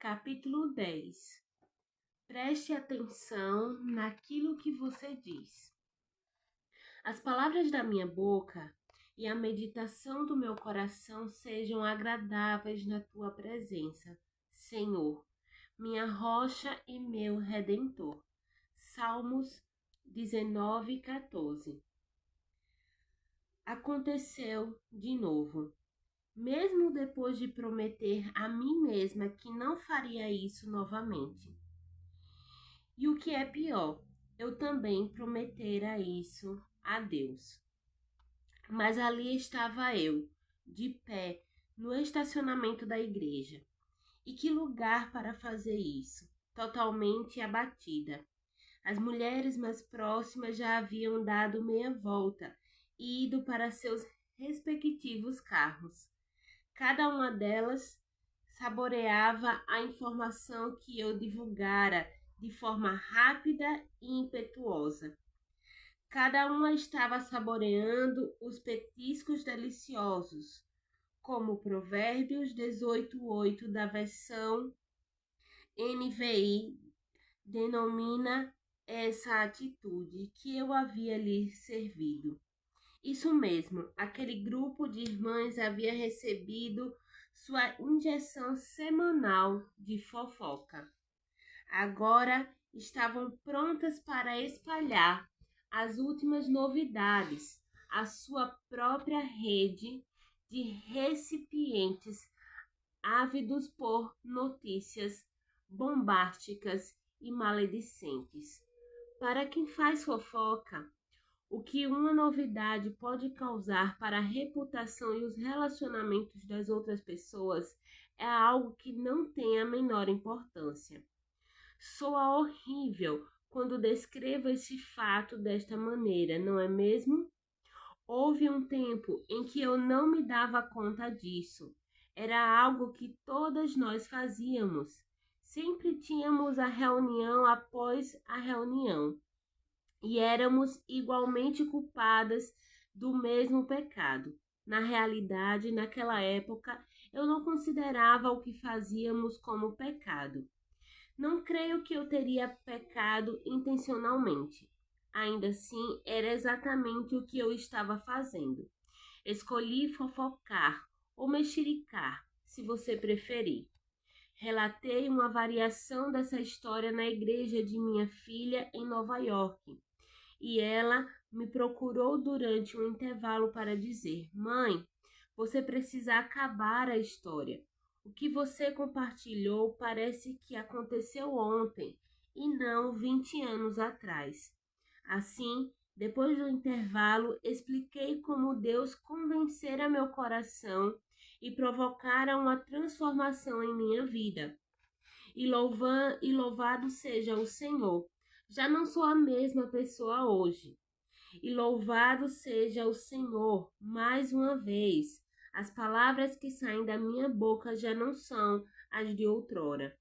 Capítulo 10. Preste atenção naquilo que você diz. As palavras da minha boca e a meditação do meu coração sejam agradáveis na tua presença, Senhor, minha rocha e meu redentor. Salmos 19:14. Aconteceu de novo. Mesmo depois de prometer a mim mesma que não faria isso novamente. E o que é pior, eu também prometera isso a Deus. Mas ali estava eu, de pé, no estacionamento da igreja. E que lugar para fazer isso? Totalmente abatida. As mulheres mais próximas já haviam dado meia volta e ido para seus respectivos carros. Cada uma delas saboreava a informação que eu divulgara de forma rápida e impetuosa. Cada uma estava saboreando os petiscos deliciosos, como Provérbios 18:8 da versão NVI denomina essa atitude que eu havia lhe servido. Isso mesmo, aquele grupo de irmãs havia recebido sua injeção semanal de fofoca. Agora estavam prontas para espalhar as últimas novidades, a sua própria rede de recipientes ávidos por notícias bombásticas e maledicentes. Para quem faz fofoca, o que uma novidade pode causar para a reputação e os relacionamentos das outras pessoas é algo que não tem a menor importância. Soa horrível quando descrevo esse fato desta maneira, não é mesmo? Houve um tempo em que eu não me dava conta disso. Era algo que todas nós fazíamos. Sempre tínhamos a reunião após a reunião e éramos igualmente culpadas do mesmo pecado. Na realidade, naquela época, eu não considerava o que fazíamos como pecado. Não creio que eu teria pecado intencionalmente. Ainda assim, era exatamente o que eu estava fazendo. Escolhi fofocar ou mexericar, se você preferir. Relatei uma variação dessa história na igreja de minha filha em Nova York. E ela me procurou durante um intervalo para dizer: Mãe, você precisa acabar a história. O que você compartilhou parece que aconteceu ontem e não 20 anos atrás. Assim, depois do intervalo, expliquei como Deus convencera meu coração e provocara uma transformação em minha vida. E louvado seja o Senhor. Já não sou a mesma pessoa hoje. E louvado seja o Senhor mais uma vez. As palavras que saem da minha boca já não são as de outrora.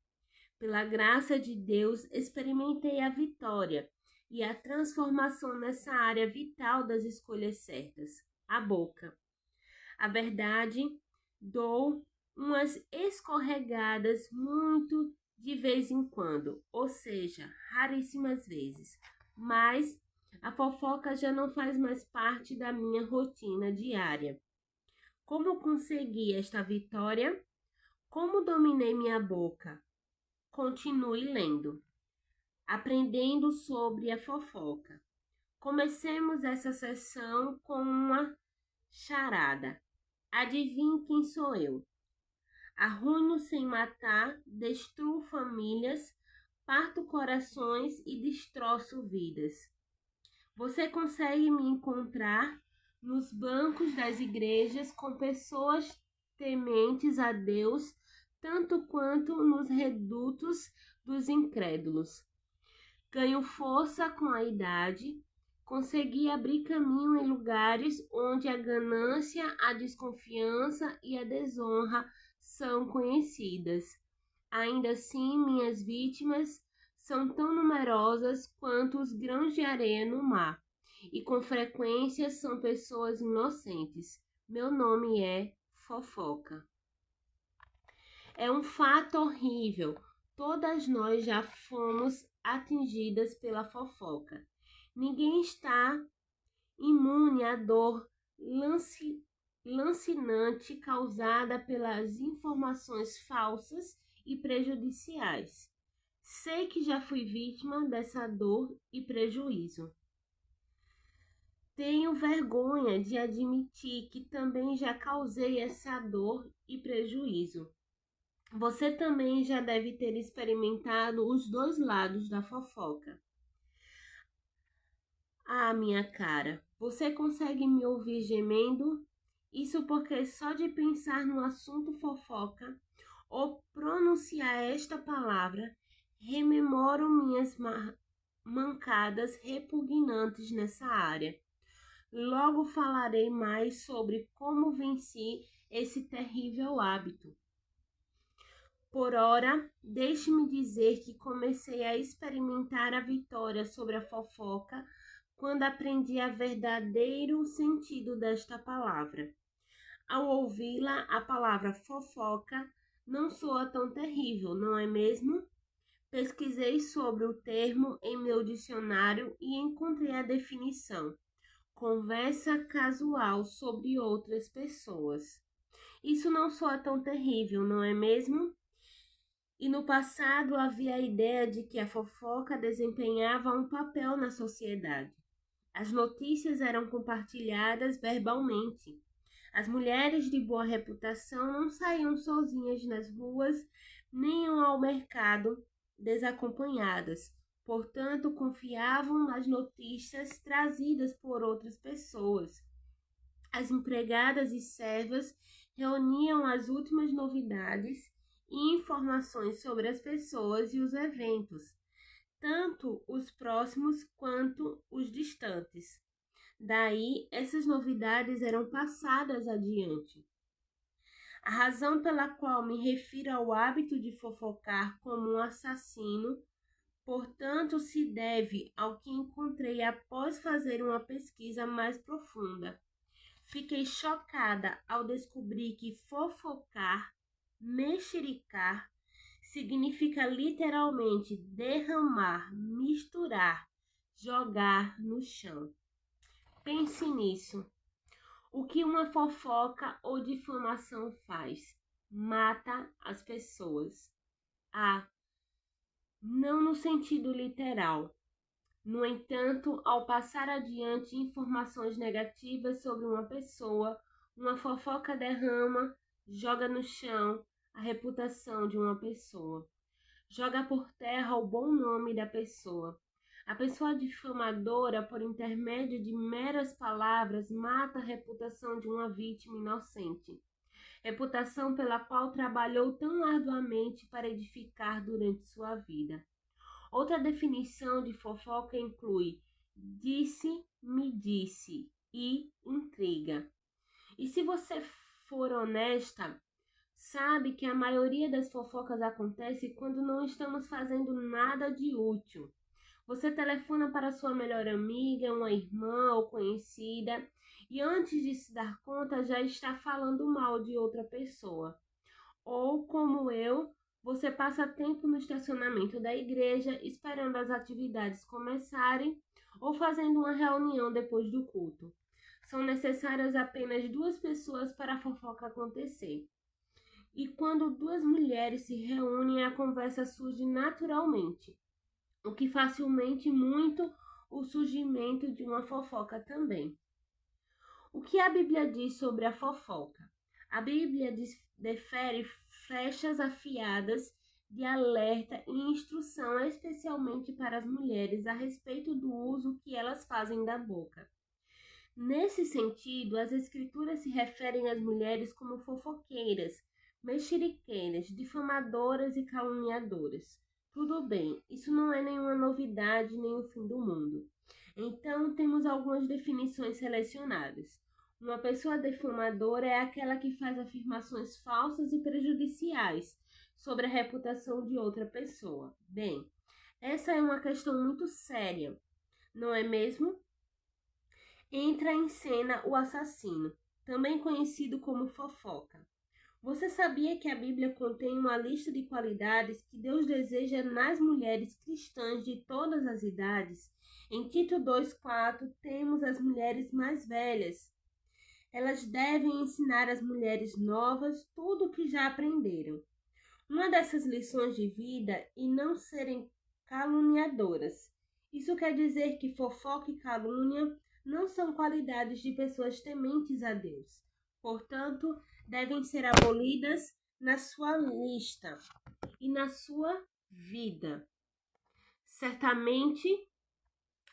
Pela graça de Deus, experimentei a vitória e a transformação nessa área vital das escolhas certas, a boca. A verdade, dou umas escorregadas muito de vez em quando, ou seja, raríssimas vezes, mas a fofoca já não faz mais parte da minha rotina diária. Como eu consegui esta vitória? Como dominei minha boca? Continue lendo. Aprendendo sobre a fofoca. Comecemos essa sessão com uma charada. Adivinhe quem sou eu? Arruino sem matar, destruo famílias, parto corações e destroço vidas. Você consegue me encontrar nos bancos das igrejas com pessoas tementes a Deus, tanto quanto nos redutos dos incrédulos. Ganho força com a idade, consegui abrir caminho em lugares onde a ganância, a desconfiança e a desonra são conhecidas. Ainda assim, minhas vítimas são tão numerosas quanto os grãos de areia no mar, e com frequência são pessoas inocentes. Meu nome é fofoca. É um fato horrível. Todas nós já fomos atingidas pela fofoca. Ninguém está imune à dor lancinante causada pelas informações falsas e prejudiciais. Sei que já fui vítima dessa dor e prejuízo. Tenho vergonha de admitir que também já causei essa dor e prejuízo. Você também já deve ter experimentado os dois lados da fofoca. Ah, minha cara, você consegue me ouvir gemendo? Isso porque só de pensar no assunto fofoca ou pronunciar esta palavra, rememoro minhas mancadas repugnantes nessa área. Logo falarei mais sobre como venci esse terrível hábito. Por ora, deixe-me dizer que comecei a experimentar a vitória sobre a fofoca quando aprendi o verdadeiro sentido desta palavra. Ao ouvi-la, a palavra fofoca não soa tão terrível, não é mesmo? Pesquisei sobre o termo em meu dicionário e encontrei a definição: conversa casual sobre outras pessoas. Isso não soa tão terrível, não é mesmo? E no passado havia a ideia de que a fofoca desempenhava um papel na sociedade. As notícias eram compartilhadas verbalmente. As mulheres de boa reputação não saíam sozinhas nas ruas nem iam ao mercado desacompanhadas. Portanto, confiavam nas notícias trazidas por outras pessoas. As empregadas e servas reuniam as últimas novidades e informações sobre as pessoas e os eventos, tanto os próximos quanto os distantes. Daí, essas novidades eram passadas adiante. A razão pela qual me refiro ao hábito de fofocar como um assassino, portanto, se deve ao que encontrei após fazer uma pesquisa mais profunda. Fiquei chocada ao descobrir que fofocar, mexericar, significa literalmente derramar, misturar, jogar no chão. Pense nisso. O que uma fofoca ou difamação faz? Mata as pessoas. Não no sentido literal. No entanto, ao passar adiante informações negativas sobre uma pessoa, uma fofoca derrama, joga no chão a reputação de uma pessoa. Joga por terra o bom nome da pessoa. A pessoa difamadora, por intermédio de meras palavras, mata a reputação de uma vítima inocente. Reputação pela qual trabalhou tão arduamente para edificar durante sua vida. Outra definição de fofoca inclui disse-me disse e intriga. E se você for honesta, sabe que a maioria das fofocas acontece quando não estamos fazendo nada de útil. Você telefona para sua melhor amiga, uma irmã ou conhecida, e antes de se dar conta já está falando mal de outra pessoa. Ou, como eu, você passa tempo no estacionamento da igreja esperando as atividades começarem ou fazendo uma reunião depois do culto. São necessárias apenas 2 pessoas para a fofoca acontecer. E quando 2 mulheres se reúnem, a conversa surge naturalmente, o que facilmente muito o surgimento de uma fofoca também. O que a Bíblia diz sobre a fofoca? A Bíblia defere flechas afiadas de alerta e instrução especialmente para as mulheres a respeito do uso que elas fazem da boca. Nesse sentido, as Escrituras se referem às mulheres como fofoqueiras, mexeriqueiras, difamadoras e caluniadoras. Tudo bem, isso não é nenhuma novidade nem o fim do mundo. Então, temos algumas definições selecionadas. Uma pessoa difamadora é aquela que faz afirmações falsas e prejudiciais sobre a reputação de outra pessoa. Bem, essa é uma questão muito séria, não é mesmo? Entra em cena o assassino, também conhecido como fofoca. Você sabia que a Bíblia contém uma lista de qualidades que Deus deseja nas mulheres cristãs de todas as idades? Em Tito 2,4 temos as mulheres mais velhas. Elas devem ensinar às mulheres novas tudo o que já aprenderam. Uma dessas lições de vida e não serem caluniadoras. Isso quer dizer que fofoca e calúnia não são qualidades de pessoas tementes a Deus. Portanto, devem ser abolidas na sua lista e na sua vida. Certamente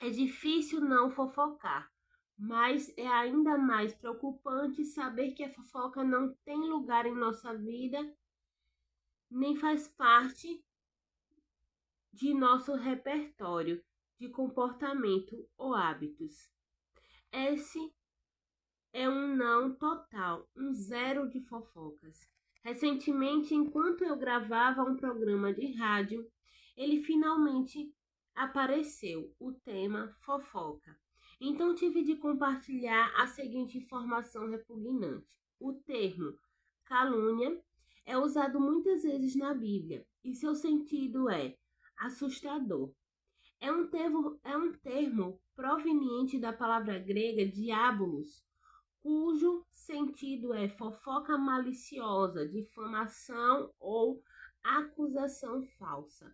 é difícil não fofocar, mas é ainda mais preocupante saber que a fofoca não tem lugar em nossa vida, nem faz parte de nosso repertório de comportamento ou hábitos. Esse é um não total, um zero de fofocas. Recentemente, enquanto eu gravava um programa de rádio, ele finalmente apareceu, o tema fofoca. Então tive de compartilhar a seguinte informação repugnante. O termo calúnia é usado muitas vezes na Bíblia e seu sentido é assustador. É um termo proveniente da palavra grega diabolos, cujo sentido é fofoca maliciosa, difamação ou acusação falsa.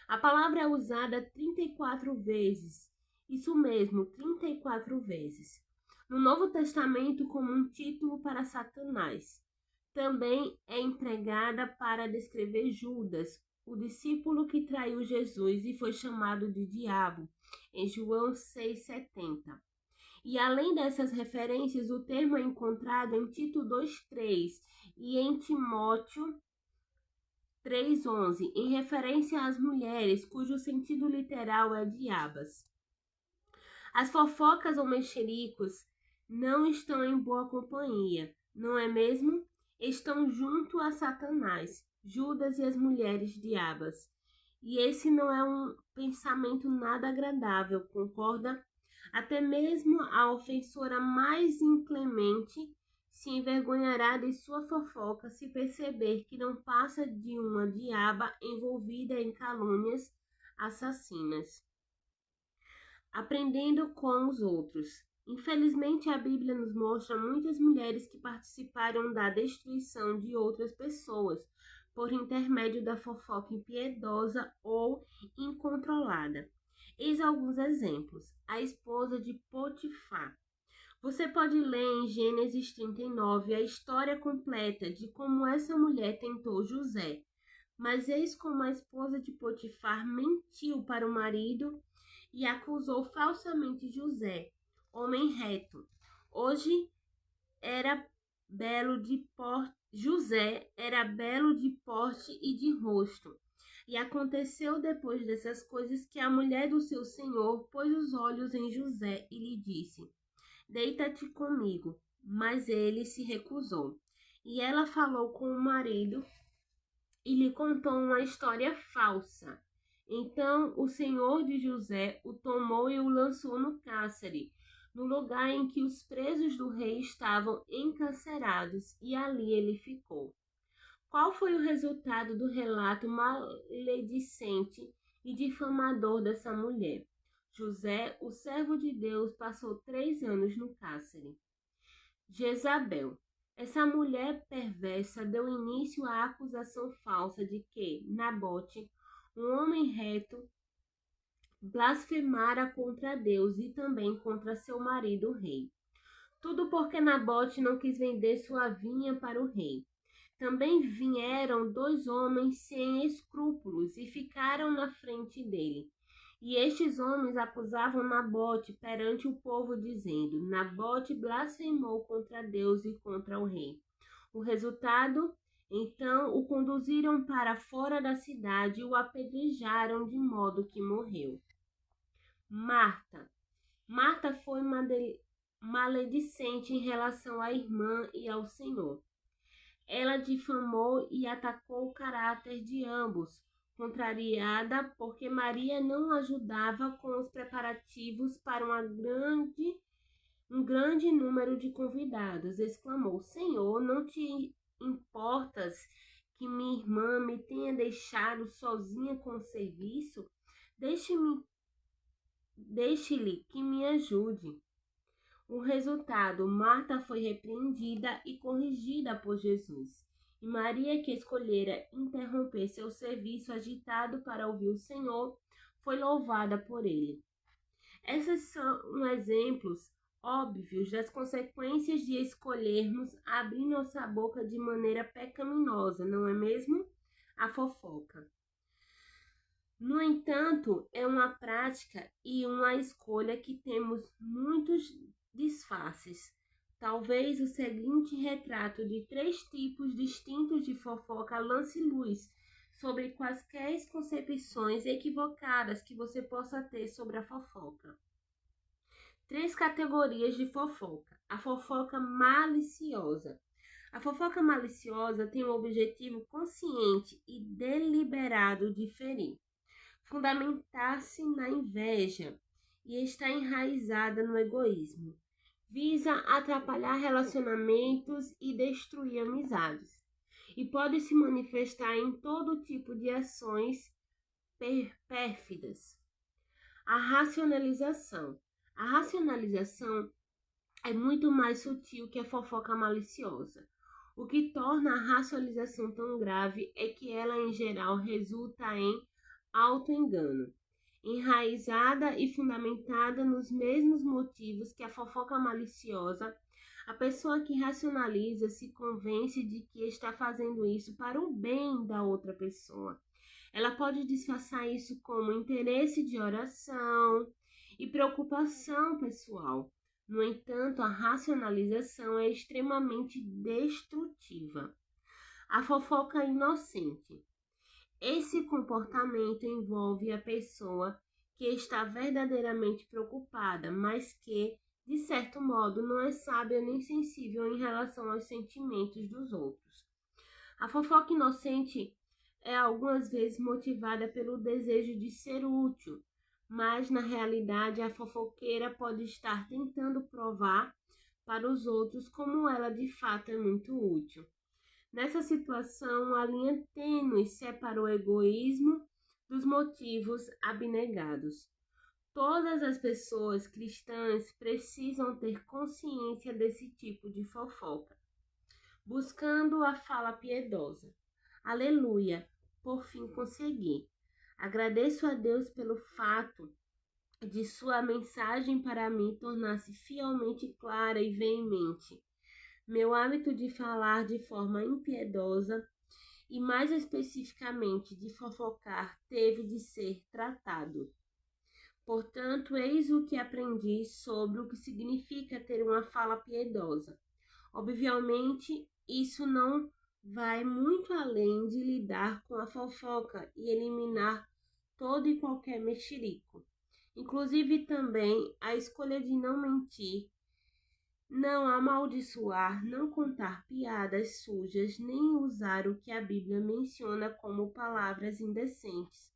A palavra é usada 34 vezes, isso mesmo, 34 vezes, no Novo Testamento como um título para Satanás. Também é empregada para descrever Judas, o discípulo que traiu Jesus e foi chamado de diabo, em João 6,70. E além dessas referências, o termo é encontrado em Tito 2,3 e em Timóteo 3,11, em referência às mulheres, cujo sentido literal é diabas. As fofocas ou mexericos não estão em boa companhia, não é mesmo? Estão junto a Satanás, Judas e as mulheres diabas. E esse não é um pensamento nada agradável, concorda? Até mesmo a ofensora mais inclemente se envergonhará de sua fofoca se perceber que não passa de uma diaba envolvida em calúnias assassinas. Aprendendo com os outros. Infelizmente, a Bíblia nos mostra muitas mulheres que participaram da destruição de outras pessoas por intermédio da fofoca impiedosa ou incontrolada. Eis alguns exemplos. A esposa de Potifar. Você pode ler em Gênesis 39 a história completa de como essa mulher tentou José, mas eis como a esposa de Potifar mentiu para o marido e acusou falsamente José, homem reto. Hoje era belo de porte, José era belo de porte e de rosto. E aconteceu depois dessas coisas que a mulher do seu senhor pôs os olhos em José e lhe disse: Deita-te comigo. Mas ele se recusou. E ela falou com o marido e lhe contou uma história falsa. Então o senhor de José o tomou e o lançou no cárcere, no lugar em que os presos do rei estavam encarcerados, e ali ele ficou. Qual foi o resultado do relato maledicente e difamador dessa mulher? José, o servo de Deus, passou 3 anos no cárcere. Jezabel. Essa mulher perversa deu início à acusação falsa de que Nabote, um homem reto, blasfemara contra Deus e também contra seu marido o rei. Tudo porque Nabote não quis vender sua vinha para o rei. Também vieram 2 homens sem escrúpulos e ficaram na frente dele. E estes homens acusavam Nabote perante o povo, dizendo: Nabote blasfemou contra Deus e contra o rei. O resultado? Então o conduziram para fora da cidade e o apedrejaram de modo que morreu. Marta. Marta foi maledicente em relação à irmã e ao Senhor. Ela difamou e atacou o caráter de ambos, contrariada porque Maria não ajudava com os preparativos para um grande número de convidados. Exclamou: Senhor, não te importas que minha irmã me tenha deixado sozinha com o serviço? Deixe-lhe que me ajude. O resultado, Marta foi repreendida e corrigida por Jesus. E Maria, que escolhera interromper seu serviço agitado para ouvir o Senhor, foi louvada por ele. Esses são exemplos óbvios das consequências de escolhermos abrir nossa boca de maneira pecaminosa, não é mesmo? A fofoca. No entanto, é uma prática e uma escolha que temos muitos disfarces. Talvez o seguinte retrato de 3 tipos distintos de fofoca lance luz sobre quaisquer concepções equivocadas que você possa ter sobre a fofoca. 3 categorias de fofoca. A fofoca maliciosa. A fofoca maliciosa tem o objetivo consciente e deliberado de ferir, fundamentar-se na inveja e está enraizada no egoísmo. Visa atrapalhar relacionamentos e destruir amizades. E pode se manifestar em todo tipo de ações pérfidas. A racionalização. A racionalização é muito mais sutil que a fofoca maliciosa. O que torna a racionalização tão grave é que ela, em geral, resulta em auto-engano, enraizada e fundamentada nos mesmos motivos que a fofoca maliciosa. A pessoa que racionaliza se convence de que está fazendo isso para o bem da outra pessoa. Ela pode disfarçar isso como interesse de oração e preocupação pessoal. No entanto, a racionalização é extremamente destrutiva. A fofoca inocente. Esse comportamento envolve a pessoa que está verdadeiramente preocupada, mas que, de certo modo, não é sábia nem sensível em relação aos sentimentos dos outros. A fofoca inocente é algumas vezes motivada pelo desejo de ser útil, mas na realidade a fofoqueira pode estar tentando provar para os outros como ela de fato é muito útil. Nessa situação, a linha tênue separa o egoísmo dos motivos abnegados. Todas as pessoas cristãs precisam ter consciência desse tipo de fofoca, buscando a fala piedosa. Aleluia! Por fim consegui. Agradeço a Deus pelo fato de sua mensagem para mim tornar-se fielmente clara e veemente. Meu hábito de falar de forma impiedosa e mais especificamente de fofocar teve de ser tratado. Portanto, eis o que aprendi sobre o que significa ter uma fala piedosa. Obviamente, isso não vai muito além de lidar com a fofoca e eliminar todo e qualquer mexerico. Inclusive também a escolha de não mentir, não amaldiçoar, não contar piadas sujas, nem usar o que a Bíblia menciona como palavras indecentes.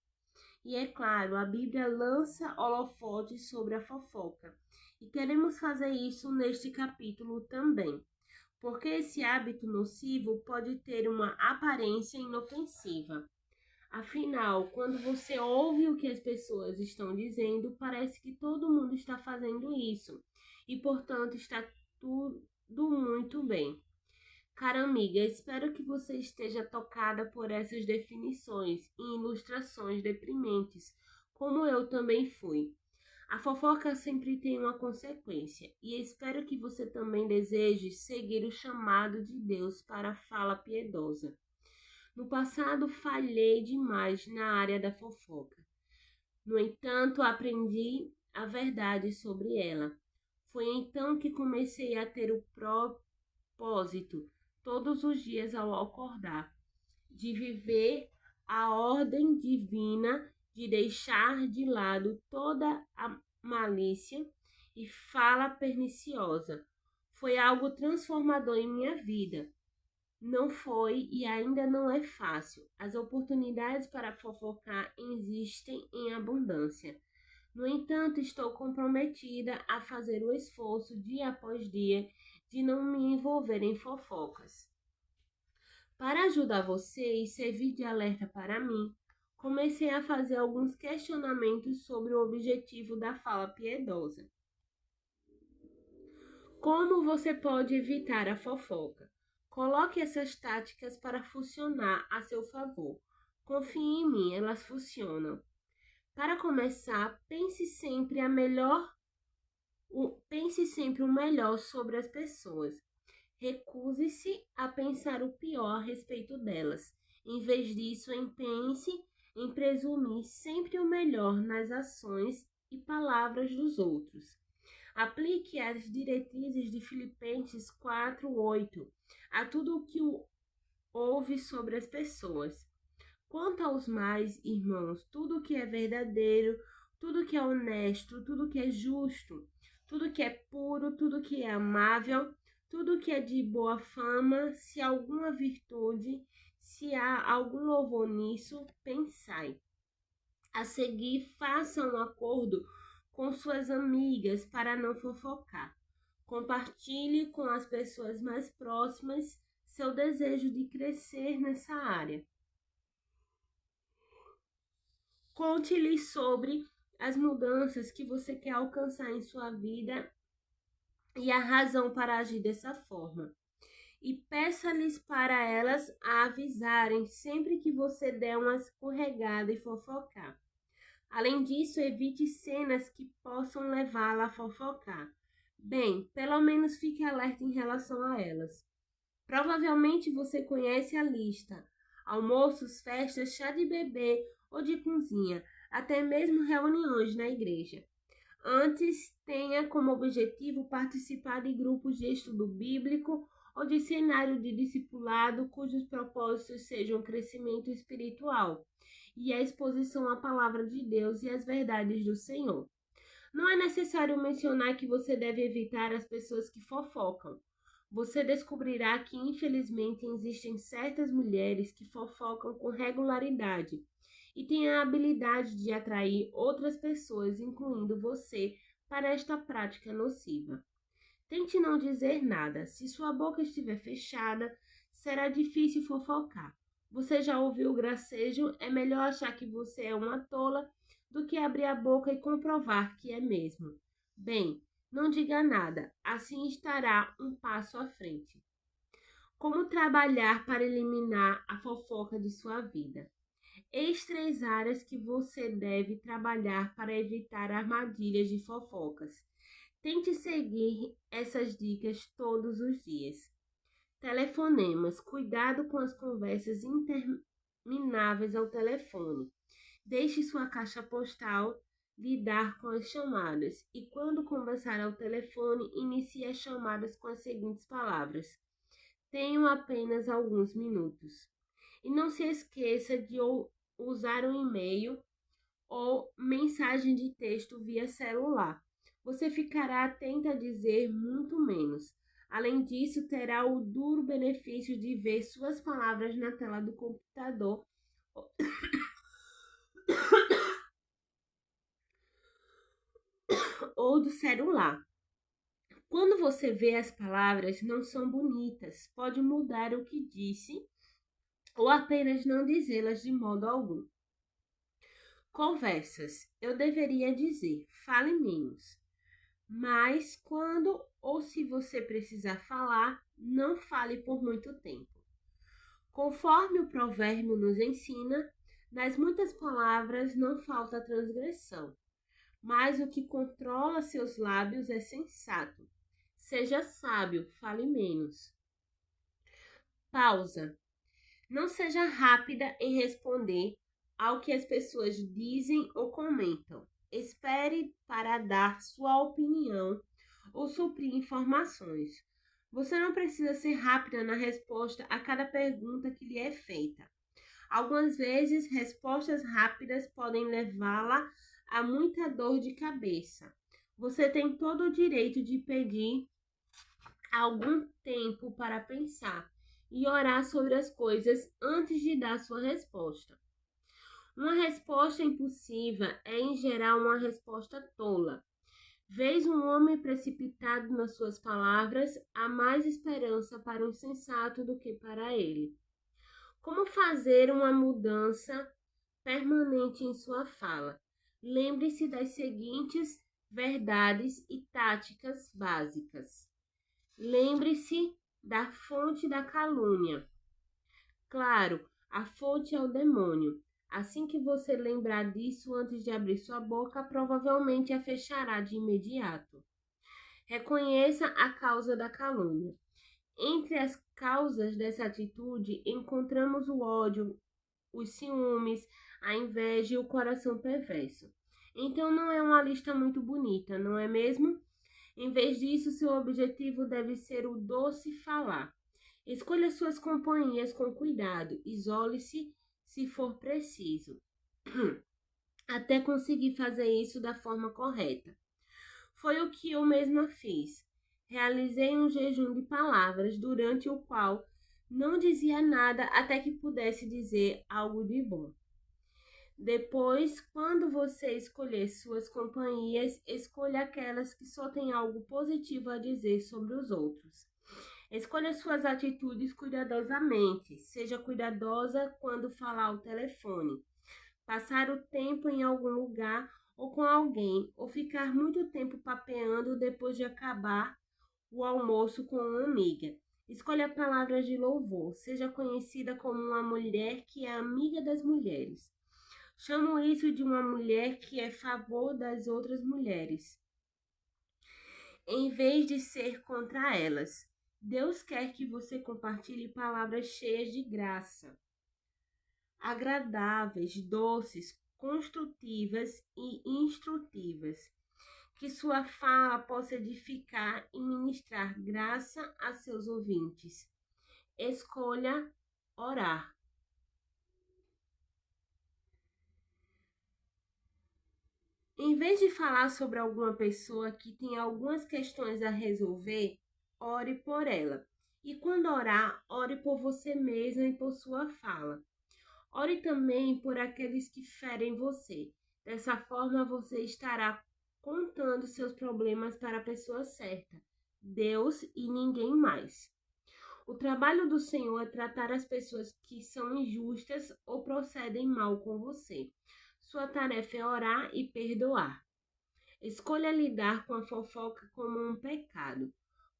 E é claro, a Bíblia lança holofotes sobre a fofoca. E queremos fazer isso neste capítulo também, porque esse hábito nocivo pode ter uma aparência inofensiva. Afinal, quando você ouve o que as pessoas estão dizendo, parece que todo mundo está fazendo isso e, portanto, está tudo muito bem. Cara amiga, espero que você esteja tocada por essas definições e ilustrações deprimentes, como eu também fui. A fofoca sempre tem uma consequência, e espero que você também deseje seguir o chamado de Deus para a fala piedosa. No passado, falhei demais na área da fofoca. No entanto, aprendi a verdade sobre ela. Foi então que comecei a ter o propósito, todos os dias ao acordar, de viver a ordem divina de deixar de lado toda a malícia e fala perniciosa. Foi algo transformador em minha vida. Não foi e ainda não é fácil. As oportunidades para fofocar existem em abundância. No entanto, estou comprometida a fazer o esforço dia após dia de não me envolver em fofocas. Para ajudar você e servir de alerta para mim, comecei a fazer alguns questionamentos sobre o objetivo da fala piedosa. Como você pode evitar a fofoca? Coloque essas táticas para funcionar a seu favor. Confie em mim, elas funcionam. Para começar, pense sempre o melhor sobre as pessoas. Recuse-se a pensar o pior a respeito delas. Em vez disso, pense em presumir sempre o melhor nas ações e palavras dos outros. Aplique as diretrizes de Filipenses 4:8 a tudo o que ouve sobre as pessoas. Quanto aos mais, irmãos, tudo que é verdadeiro, tudo que é honesto, tudo que é justo, tudo que é puro, tudo que é amável, tudo que é de boa fama, se há alguma virtude, se há algum louvor nisso, pensai. A seguir, faça um acordo com suas amigas para não fofocar. Compartilhe com as pessoas mais próximas seu desejo de crescer nessa área. Conte-lhes sobre as mudanças que você quer alcançar em sua vida e a razão para agir dessa forma. E peça-lhes para elas a avisarem sempre que você der uma escorregada e fofocar. Além disso, evite cenas que possam levá-la a fofocar. Bem, pelo menos fique alerta em relação a elas. Provavelmente você conhece a lista: almoços, festas, chá de bebê ou de cozinha, até mesmo reuniões na igreja. Antes, tenha como objetivo participar de grupos de estudo bíblico ou de cenário de discipulado cujos propósitos sejam o crescimento espiritual e a exposição à palavra de Deus e às verdades do Senhor. Não é necessário mencionar que você deve evitar as pessoas que fofocam. Você descobrirá que, infelizmente, existem certas mulheres que fofocam com regularidade e têm a habilidade de atrair outras pessoas, incluindo você, para esta prática nociva. Tente não dizer nada. Se sua boca estiver fechada, será difícil fofocar. Você já ouviu o gracejo? É melhor achar que você é uma tola do que abrir a boca e comprovar que é mesmo. Bem, não diga nada, assim estará um passo à frente. Como trabalhar para eliminar a fofoca de sua vida? Eis 3 áreas que você deve trabalhar para evitar armadilhas de fofocas. Tente seguir essas dicas todos os dias. Telefonemas. Cuidado com as conversas intermináveis ao telefone. Deixe sua caixa postal lidar com as chamadas e, quando conversar ao telefone, inicie as chamadas com as seguintes palavras: tenho apenas alguns minutos. E não se esqueça de usar um e-mail ou mensagem de texto via celular. Você ficará atento a dizer muito menos. Além disso, terá o duro benefício de ver suas palavras na tela do computador ou do celular. Quando você vê as palavras não são bonitas, pode mudar o que disse ou apenas não dizê-las de modo algum. Conversas. Eu deveria dizer, fale menos. Mas quando ou se você precisar falar, não fale por muito tempo. Conforme o provérbio nos ensina, nas muitas palavras não falta transgressão, mas o que controla seus lábios é sensato. Seja sábio, fale menos. Pausa. Não seja rápida em responder ao que as pessoas dizem ou comentam. Espere para dar sua opinião ou suprir informações. Você não precisa ser rápida na resposta a cada pergunta que lhe é feita. Algumas vezes, respostas rápidas podem levá-la a muita dor de cabeça. Você tem todo o direito de pedir algum tempo para pensar e orar sobre as coisas antes de dar sua resposta. Uma resposta impulsiva é, em geral, uma resposta tola. Vês um homem precipitado nas suas palavras, há mais esperança para o insensato do que para ele. Como fazer uma mudança permanente em sua fala? Lembre-se das seguintes verdades e táticas básicas. Lembre-se da fonte da calúnia. Claro, a fonte é o demônio. Assim que você lembrar disso antes de abrir sua boca, provavelmente a fechará de imediato. Reconheça a causa da calúnia. Entre as causas dessa atitude, encontramos o ódio, os ciúmes, a inveja e o coração perverso. Então não é uma lista muito bonita, não é mesmo? Em vez disso, seu objetivo deve ser o doce falar. Escolha suas companhias com cuidado, isole-se se for preciso, até conseguir fazer isso da forma correta. Foi o que eu mesma fiz. Realizei um jejum de palavras, durante o qual não dizia nada até que pudesse dizer algo de bom. Depois, quando você escolher suas companhias, escolha aquelas que só têm algo positivo a dizer sobre os outros. Escolha suas atitudes cuidadosamente. Seja cuidadosa quando falar ao telefone, passar o tempo em algum lugar ou com alguém, ou ficar muito tempo papeando depois de acabar o almoço com uma amiga. Escolha palavras de louvor. Seja conhecida como uma mulher que é amiga das mulheres. Chamo isso de uma mulher que é a favor das outras mulheres, em vez de ser contra elas. Deus quer que você compartilhe palavras cheias de graça, agradáveis, doces, construtivas e instrutivas. Que sua fala possa edificar e ministrar graça a seus ouvintes. Escolha orar. Em vez de falar sobre alguma pessoa que tem algumas questões a resolver, ore por ela. E quando orar, ore por você mesma e por sua fala. Ore também por aqueles que ferem você. Dessa forma, você estará contando seus problemas para a pessoa certa, Deus e ninguém mais. O trabalho do Senhor é tratar as pessoas que são injustas ou procedem mal com você. Sua tarefa é orar e perdoar. Escolha lidar com a fofoca como um pecado.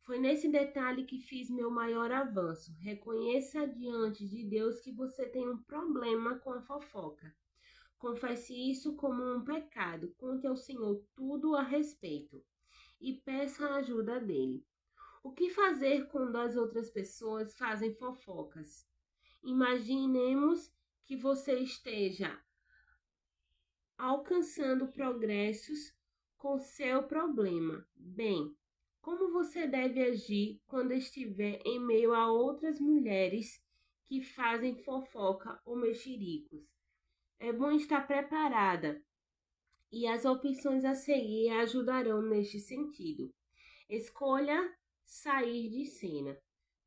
Foi nesse detalhe que fiz meu maior avanço. Reconheça diante de Deus que você tem um problema com a fofoca. Confesse isso como um pecado. Conte ao Senhor tudo a respeito e peça a ajuda dele. O que fazer quando as outras pessoas fazem fofocas? Imaginemos que você esteja alcançando progressos com seu problema. Bem, como você deve agir quando estiver em meio a outras mulheres que fazem fofoca ou mexericos? É bom estar preparada e as opções a seguir ajudarão neste sentido. Escolha sair de cena.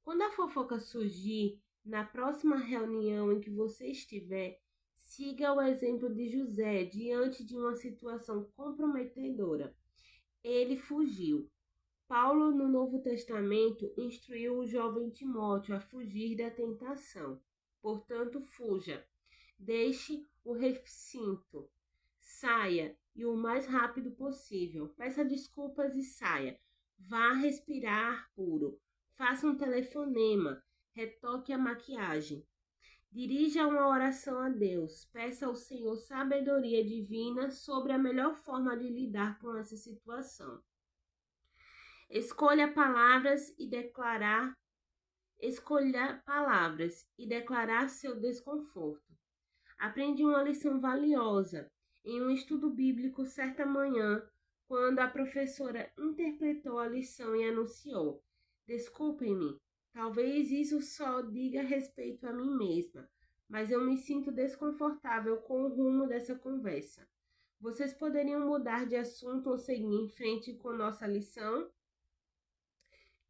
Quando a fofoca surgir, na próxima reunião em que você estiver, siga o exemplo de José diante de uma situação comprometedora. Ele fugiu. Paulo, no Novo Testamento, instruiu o jovem Timóteo a fugir da tentação. Portanto, fuja. Deixe o recinto. Saia e o mais rápido possível. Peça desculpas e saia. Vá respirar ar puro. Faça um telefonema. Retoque a maquiagem. Dirija uma oração a Deus. Peça ao Senhor sabedoria divina sobre a melhor forma de lidar com essa situação. Escolha palavras e declarar seu desconforto. Aprendi uma lição valiosa em um estudo bíblico certa manhã, quando a professora interpretou a lição e anunciou: Desculpem-me, talvez isso só diga respeito a mim mesma, mas eu me sinto desconfortável com o rumo dessa conversa. Vocês poderiam mudar de assunto ou seguir em frente com nossa lição?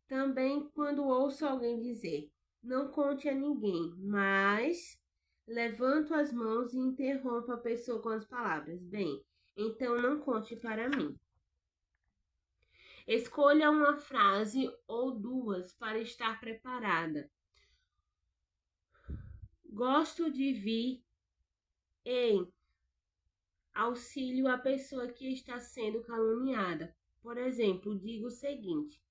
Também, quando ouço alguém dizer: Não conte a ninguém, mas levanto as mãos e interrompo a pessoa com as palavras: Bem, então não conte para mim. Escolha uma frase ou duas para estar preparada. Gosto de vir em auxílio à pessoa que está sendo caluniada. Por exemplo, digo o seguinte: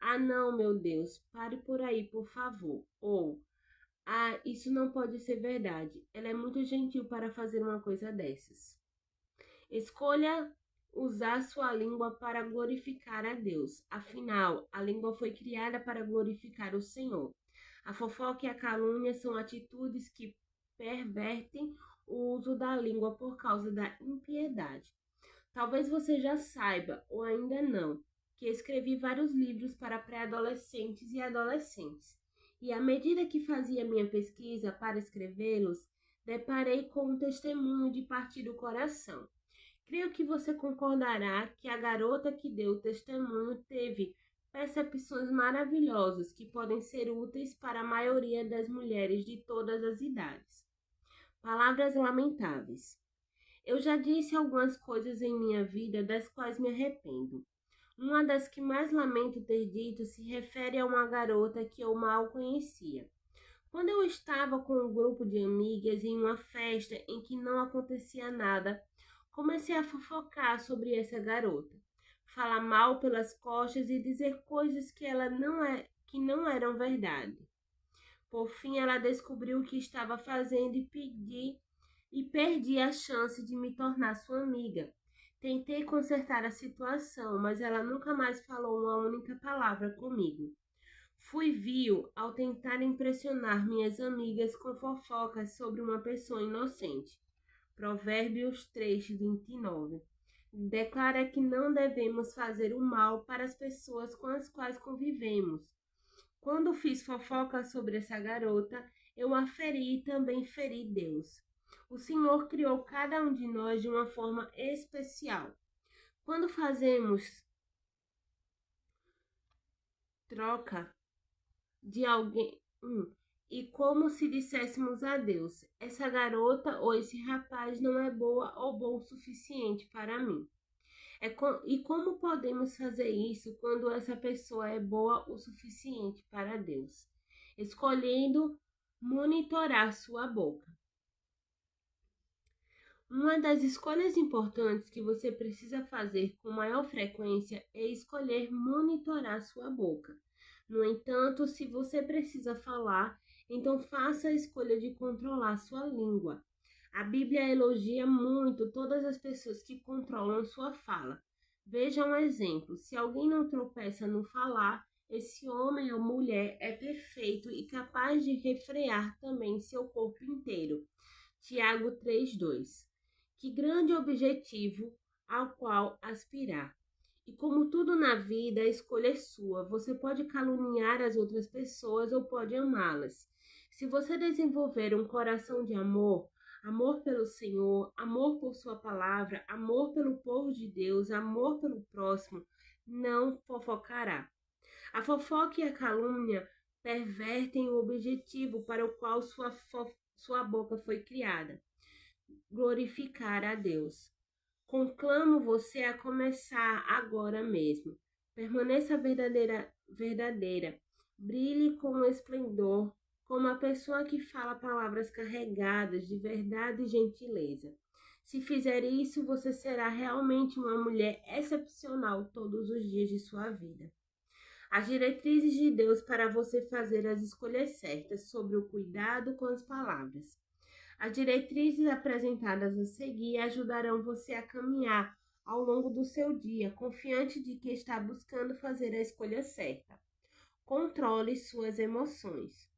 ah, não, meu Deus, pare por aí, por favor. Ou, ah, isso não pode ser verdade. Ela é muito gentil para fazer uma coisa dessas. Escolha usar sua língua para glorificar a Deus. Afinal, a língua foi criada para glorificar o Senhor. A fofoca e a calúnia são atitudes que pervertem o uso da língua por causa da impiedade. Talvez você já saiba, ou ainda não, que escrevi vários livros para pré-adolescentes e adolescentes. E à medida que fazia minha pesquisa para escrevê-los, deparei com um testemunho de partir do coração. Creio que você concordará que a garota que deu o testemunho teve percepções maravilhosas que podem ser úteis para a maioria das mulheres de todas as idades. Palavras lamentáveis. Eu já disse algumas coisas em minha vida das quais me arrependo. Uma das que mais lamento ter dito se refere a uma garota que eu mal conhecia. Quando eu estava com um grupo de amigas em uma festa em que não acontecia nada, comecei a fofocar sobre essa garota, falar mal pelas costas e dizer coisas que não eram verdade. Por fim, ela descobriu o que estava fazendo e perdi a chance de me tornar sua amiga. Tentei consertar a situação, mas ela nunca mais falou uma única palavra comigo. Fui vil ao tentar impressionar minhas amigas com fofocas sobre uma pessoa inocente. Provérbios 3:29 declara que não devemos fazer o mal para as pessoas com as quais convivemos. Quando fiz fofoca sobre essa garota, eu a feri e também feri Deus. O Senhor criou cada um de nós de uma forma especial. Quando fazemos troca de alguém, e como se disséssemos a Deus: essa garota ou esse rapaz não é boa ou bom o suficiente para mim. E como podemos fazer isso quando essa pessoa é boa o suficiente para Deus? Escolhendo monitorar sua boca. Uma das escolhas importantes que você precisa fazer com maior frequência é escolher monitorar sua boca. No entanto, se você precisa falar, então faça a escolha de controlar sua língua. A Bíblia elogia muito todas as pessoas que controlam sua fala. Veja um exemplo: se alguém não tropeça no falar, esse homem ou mulher é perfeito e capaz de refrear também seu corpo inteiro. Tiago 3:2. Que grande objetivo ao qual aspirar. E como tudo na vida, a escolha é sua. Você pode caluniar as outras pessoas ou pode amá-las. Se você desenvolver um coração de amor, amor pelo Senhor, amor por sua palavra, amor pelo povo de Deus, amor pelo próximo, não fofocará. A fofoca e a calúnia pervertem o objetivo para o qual sua boca foi criada: glorificar a Deus. Conclamo você a começar agora mesmo. Permaneça verdadeira. Brilhe com esplendor, como a pessoa que fala palavras carregadas de verdade e gentileza. Se fizer isso, você será realmente uma mulher excepcional todos os dias de sua vida. As diretrizes de Deus para você fazer as escolhas certas sobre o cuidado com as palavras. As diretrizes apresentadas a seguir ajudarão você a caminhar ao longo do seu dia, confiante de que está buscando fazer a escolha certa. Controle suas emoções.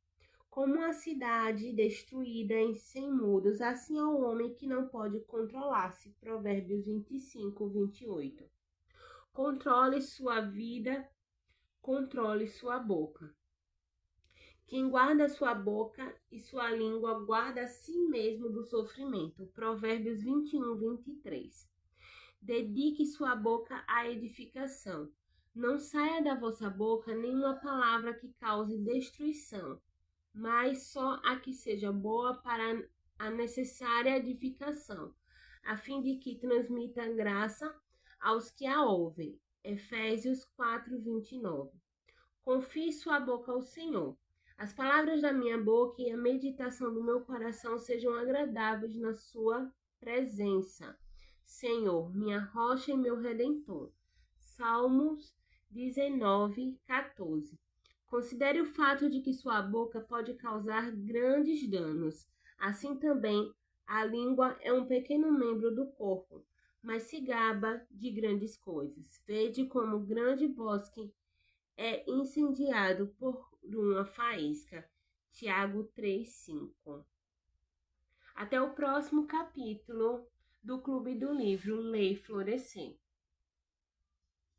Como uma cidade destruída em 100 muros, assim é o homem que não pode controlar-se. Provérbios 25:28. Controle sua vida, controle sua boca. Quem guarda sua boca e sua língua guarda a si mesmo do sofrimento. Provérbios 21:23. Dedique sua boca à edificação. Não saia da vossa boca nenhuma palavra que cause destruição, mas só a que seja boa para a necessária edificação, a fim de que transmita graça aos que a ouvem. Efésios 4:29. Confie sua boca ao Senhor. As palavras da minha boca e a meditação do meu coração sejam agradáveis na sua presença. Senhor, minha rocha e meu redentor. Salmos 19:14. Considere o fato de que sua boca pode causar grandes danos. Assim também, a língua é um pequeno membro do corpo, mas se gaba de grandes coisas. Vede como o grande bosque é incendiado por uma faísca. Tiago 3:5. Até o próximo capítulo do Clube do Livro Ler e Florescer.